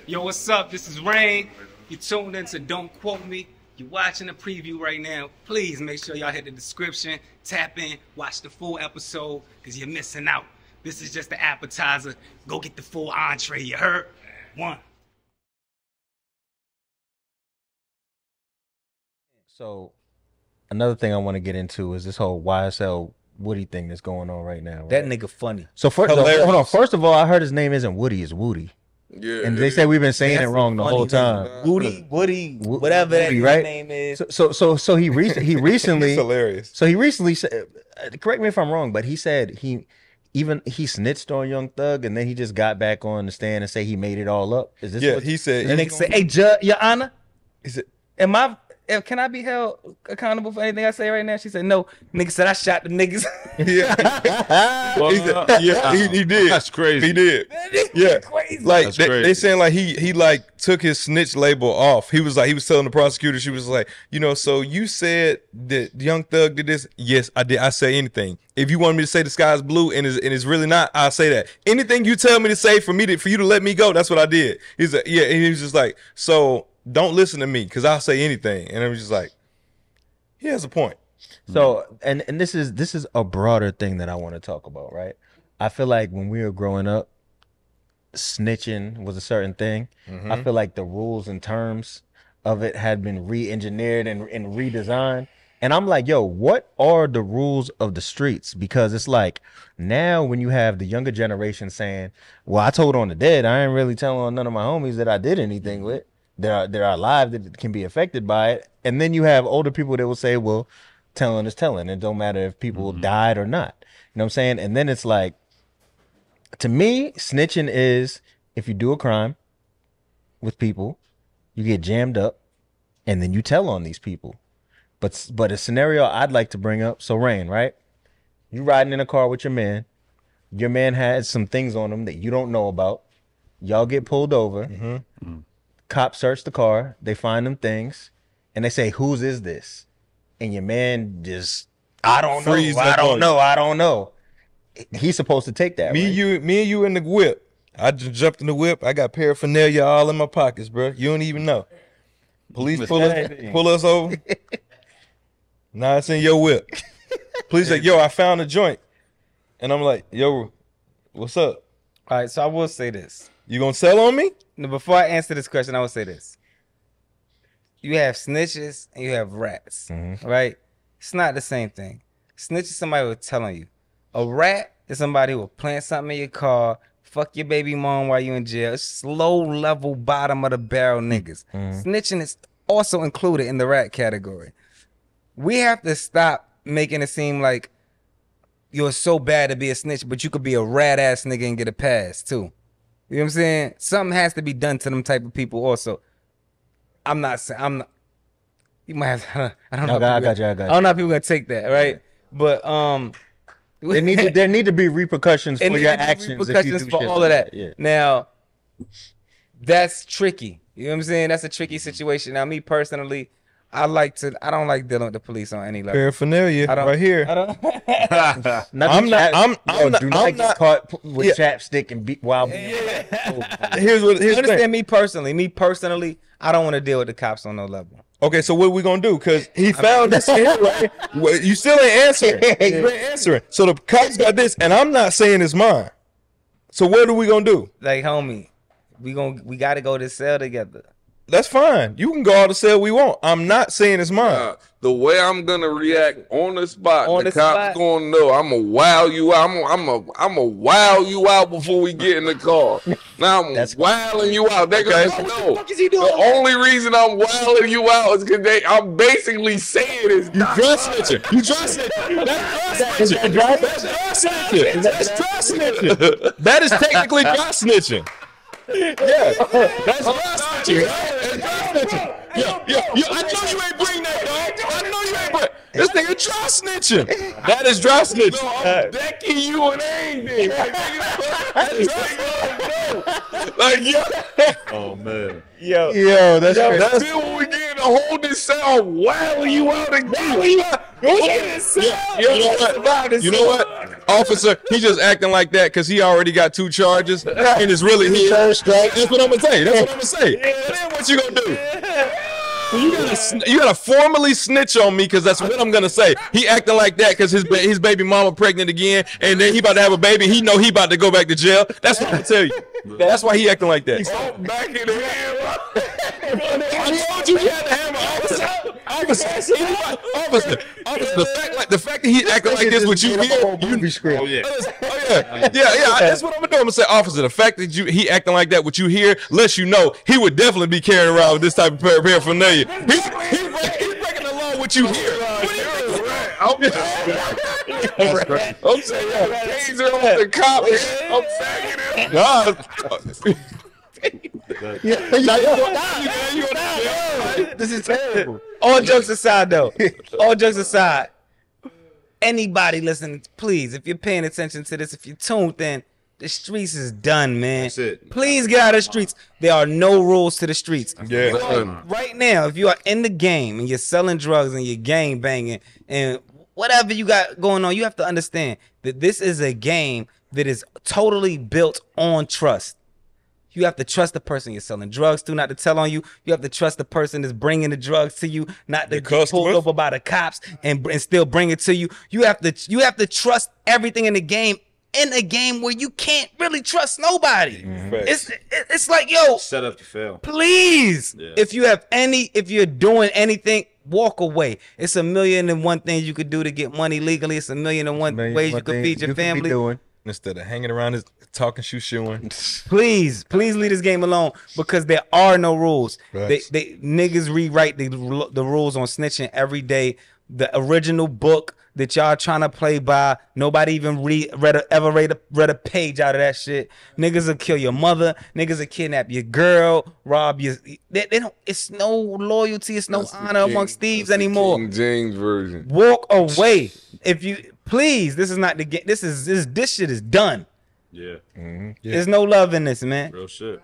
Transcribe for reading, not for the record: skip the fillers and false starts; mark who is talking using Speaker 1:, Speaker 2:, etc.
Speaker 1: Yo, what's up? This is Rain. You tuned into Don't Quote Me. You're watching the preview right now. Please make sure y'all hit the description, tap in, watch the full episode, because you're missing out. This is just the appetizer. Go get the full entree, you heard? One.
Speaker 2: So, another thing I want to get into is this whole YSL Woody thing that's going on right now. Right?
Speaker 3: That nigga funny.
Speaker 2: So, hold on. First of all, I heard his name isn't Woody, it's Woody.
Speaker 4: Yeah,
Speaker 2: and they say we've been saying it wrong the whole time.
Speaker 3: Woody, whatever that
Speaker 2: right?
Speaker 3: name is.
Speaker 2: So he recently
Speaker 4: It's hilarious.
Speaker 2: So he recently said, correct me if I'm wrong, but he said he snitched on Young Thug, and then he just got back on the stand and say he made it all up. Is this?
Speaker 4: Yeah,
Speaker 2: what,
Speaker 4: he said.
Speaker 3: And nigga say, "Hey, Judge, Your Honor,
Speaker 4: He said,
Speaker 3: can I be held accountable for anything I say right now?" She said, "No." Nigga said, "I shot the niggas."
Speaker 4: yeah, he said, yeah, he did.
Speaker 5: That's crazy.
Speaker 4: He did.
Speaker 3: Yeah, crazy.
Speaker 4: Like
Speaker 5: That's crazy.
Speaker 4: they saying like he like took his snitch label off. He was telling the prosecutor, she was like, so you said that Young Thug did this? Yes, I did. I say anything. If you want me to say the sky's blue and it's really not, I'll say that. Anything you tell me to say for you to let me go, that's what I did. He's like, yeah, and he was just like, so don't listen to me because I'll say anything. And I was just like, he has a point.
Speaker 2: So and this is a broader thing that I want to talk about, right? I feel like when we were growing up, snitching was a certain thing. I feel like the rules and terms of it had been re-engineered and redesigned. And I'm like, yo, what are the rules of the streets? Because it's like now when you have the younger generation saying, well, I told on the dead, I ain't really telling on none of my homies that I did anything with. They're alive that can be affected by it. And then you have older people that will say, well, telling is telling. It don't matter if people died or not. You know what I'm saying? And then it's like, to me, snitching is if you do a crime with people, you get jammed up, and then you tell on these people. But a scenario I'd like to bring up, so Rain, right? You riding in a car with your man has some things on him that you don't know about. Y'all get pulled over. Cops search the car, they find them things, and they say, whose is this? And your man just, I don't know. He's supposed to take that.
Speaker 4: Me and you in the whip. I just jumped in the whip. I got paraphernalia all in my pockets, bro. You don't even know. Police pull us over. Now it's in your whip. Police like, yo, I found a joint. And I'm like, yo, what's up?
Speaker 3: All right, so I will say this.
Speaker 4: You gonna sell on me?
Speaker 3: Now, before I answer this question, I will say this. You have snitches and you have rats, right? It's not the same thing. Snitch is somebody who will tell on you. A rat is somebody who will plant something in your car, fuck your baby mom while you in jail. It's low level, bottom of the barrel niggas. Snitching is also included in the rat category. We have to stop making it seem like you're so bad to be a snitch, but you could be a rat ass nigga and get a pass too. You know what I'm saying? Something has to be done to them type of people also. I'm not saying, you might have, I don't know.
Speaker 2: I got you.
Speaker 3: I don't know how people gonna take that, right? But
Speaker 2: there need to be repercussions for your actions.
Speaker 3: Repercussions
Speaker 2: if you do
Speaker 3: for
Speaker 2: shit
Speaker 3: all
Speaker 2: like
Speaker 3: of that.
Speaker 2: Yeah.
Speaker 3: Now, that's tricky. You know what I'm saying? That's a tricky situation. Now, me personally, I don't like dealing with the police on any level.
Speaker 4: Paraphernalia right here.
Speaker 3: I don't.
Speaker 2: Do not get caught with chapstick and beat wild.
Speaker 4: Here's the
Speaker 3: Understand
Speaker 4: thing.
Speaker 3: me personally. Me personally, I don't want to deal with the cops on no level.
Speaker 4: Okay, so what are we gonna do? Because he found this here, right? Well, you still ain't answering. You ain't answering. So the cops got this, and I'm not saying it's mine. So what are we gonna do?
Speaker 3: Like, homie, we got to go to cell together.
Speaker 4: That's fine. You can go all the cell we want. I'm not saying it's mine.
Speaker 5: The way I'm gonna react on the spot,
Speaker 3: On
Speaker 5: the
Speaker 3: the
Speaker 5: cops
Speaker 3: spot?
Speaker 5: gonna know. I'm gonna wow you out. I'm a wow you out before we get in the car. Now I'm wilding you out. They gonna know.
Speaker 3: What is he doing?
Speaker 5: The only reason I'm wilding you out is because I'm basically saying it's
Speaker 4: You dry snitching. You dry snitching. That's dry snitching. That's dry snitching. That is technically dry snitching. Yeah, that's dry snitching. That's dry snitching. Yeah. I know you ain't bring that, dog. I know you ain't bring. This nigga dry snitching. That is dry snitching.
Speaker 5: No, I'm decking you and anything. Like, nigga, that's dry snitching. Like, yo.
Speaker 4: Oh man.
Speaker 2: Yo, that's crazy.
Speaker 5: That's still what we getting the whole this sound wilding you out again. You know what? Officer, he just acting like that because he already got 2 charges and it's really here. That's what I'm gonna say. That's what I'm gonna say. Then what you gonna do? You gotta formally snitch on me because that's what I'm gonna say. He acting like that because his baby mama pregnant again, and then he about to have a baby. He know he about to go back to jail. That's what I'm gonna tell you. That's why he acting like that. Oh, back in the hammer.
Speaker 4: I told you he had the hammer, officer. Officer. The fact that he acting like this with you here,
Speaker 2: movie script.
Speaker 4: yeah. That's what I'm gonna do. I'm gonna say, officer, the fact that he acting like that with you here lets you know he would definitely be carrying around with this type of paraphernalia. He's breaking the law with you here.
Speaker 5: I'm saying, taser on the cop. I'm saying it.
Speaker 2: This is terrible.
Speaker 3: All jokes aside, though. All jokes aside. Anybody listening, please, if you're paying attention to this, if you're tuned in, the streets is done, man.
Speaker 6: That's it.
Speaker 3: Please get out of the streets. There are no rules to the streets.
Speaker 4: Yeah.
Speaker 3: Right now, if you are in the game and you're selling drugs and you're gang banging and whatever you got going on, you have to understand that this is a game that is totally built on trust. You have to trust the person you're selling drugs to, not to tell on you. You have to trust the person that's bringing the drugs to you, not to get pulled over by the cops and still bring it to you. You have to trust everything in the game. In a game where you can't really trust nobody. It's like, yo,
Speaker 6: Set up to fail.
Speaker 3: please.
Speaker 6: Yeah.
Speaker 3: If you're doing anything, walk away. It's 1,000,001 things you could do to get money legally. It's 1,000,001 ways you could feed your family.
Speaker 4: Instead of hanging around talking shoeing.
Speaker 3: Please leave this game alone because there are no rules.
Speaker 4: Facts.
Speaker 3: They niggas rewrite the rules on snitching every day. The original book that y'all trying to play by, nobody even read a page out of that shit. Niggas will kill your mother. Niggas will kidnap your girl, rob you. They don't. It's no loyalty. It's no honor amongst thieves anymore.
Speaker 5: King James version.
Speaker 3: Walk away. If you please, this is not the game. This shit is done.
Speaker 6: Yeah.
Speaker 3: There's no love in this, man.
Speaker 6: Real shit.